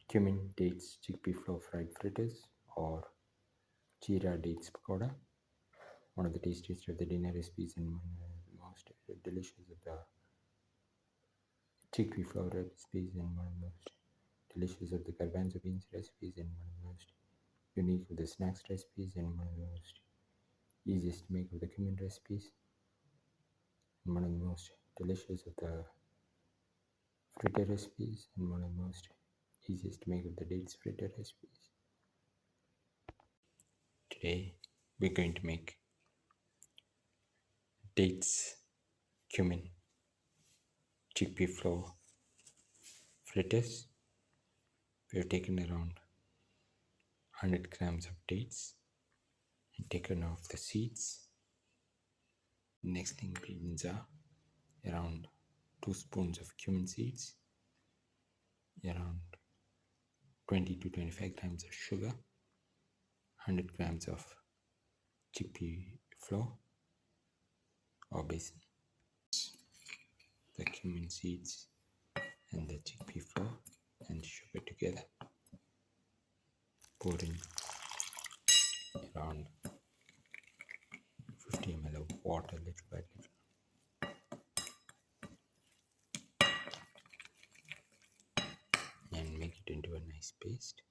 Cumin Dates Chickpea Flour Fried Fritters, or Jeera Dates Pakoda, one of the tastiest of the dinner recipes and one of the most delicious of the chickpea flour recipes and one of the most delicious of the Garbanzo Beans recipes and one of the most unique of the snacks recipes and one of the most easiest to make of the cumin recipes and one of the most delicious of the fritter recipes and one of the most easiest to make of the dates fritter recipes. Today we're going to make dates cumin chickpea flour fritters. We have taken around 100 grams of dates and taken off the seeds. Next ingredients are around 2 spoons of cumin seeds, around 20 to 25 grams of sugar, 100 grams of chickpea flour or basin, the cumin seeds and the chickpea flour and sugar together. Pour in around 50 ml of water little by little. And make it into a nice paste.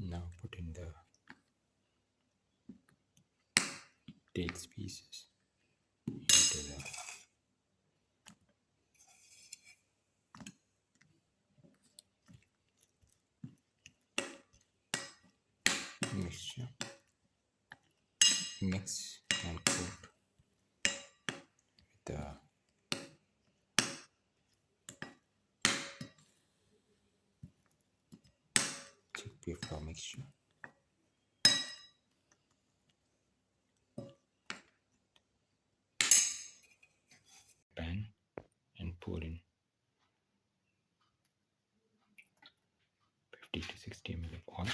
Now put in the dates pieces into the mixture. Mix and coat with the chickpea flour mixture. Pan and pour in 50 to 60 ml of oil.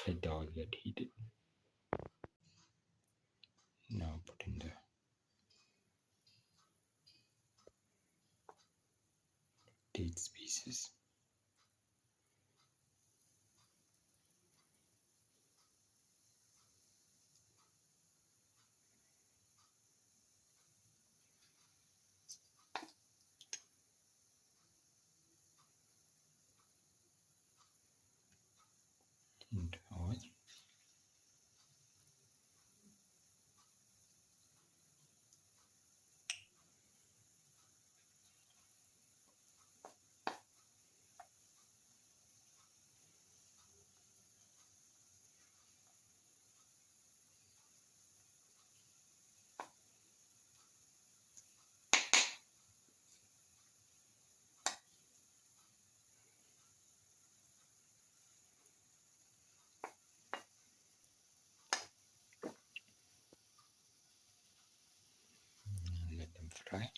Let the oil get heated. Now put in the dates pieces. Into oil. And let them fry.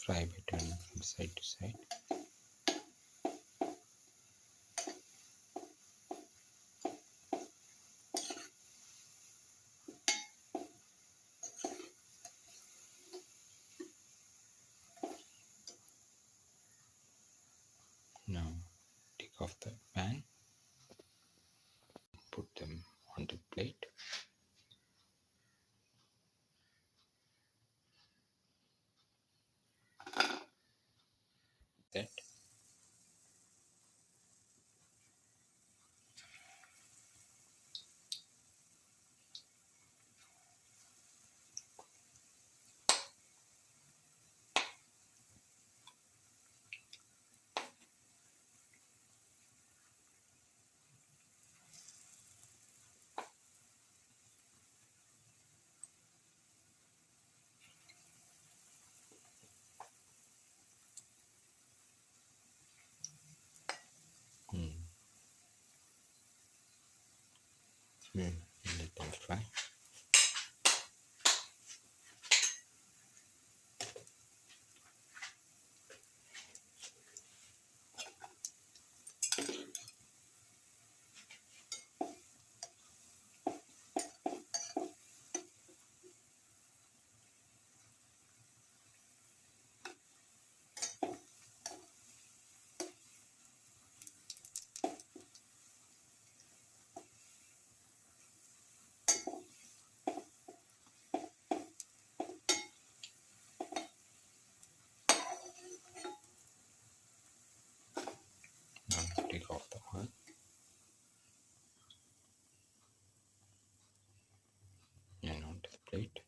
fry by turning from side to side. Now take off the pan, put them on the plate. That let them fry. Now take off the oil and onto the plate.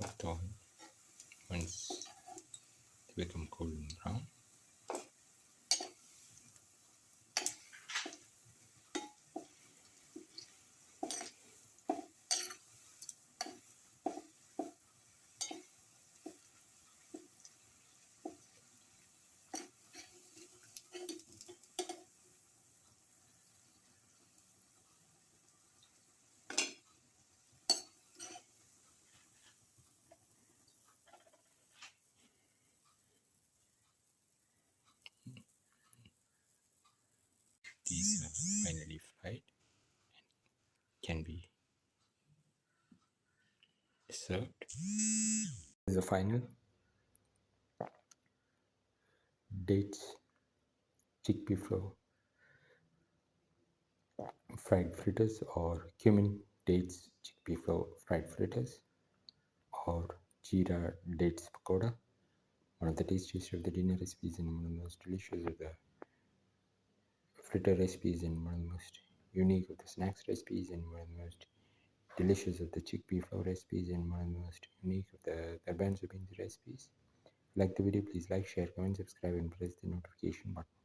Off the oil. Once they become golden brown, these are finally fried, can be served. This is the final dates chickpea flour fried fritters, or cumin dates chickpea flour fried fritters, or Jeera Dates Pakoda. One of the tastiest of the dinner recipes and one of the most delicious of the fritter recipes, and one of the most unique of the snacks recipes, and one of the most delicious of the chickpea flour recipes, and one of the most unique of the Garbanzo Beans recipes. If you like the video, please like, share, comment, subscribe, and press the notification button.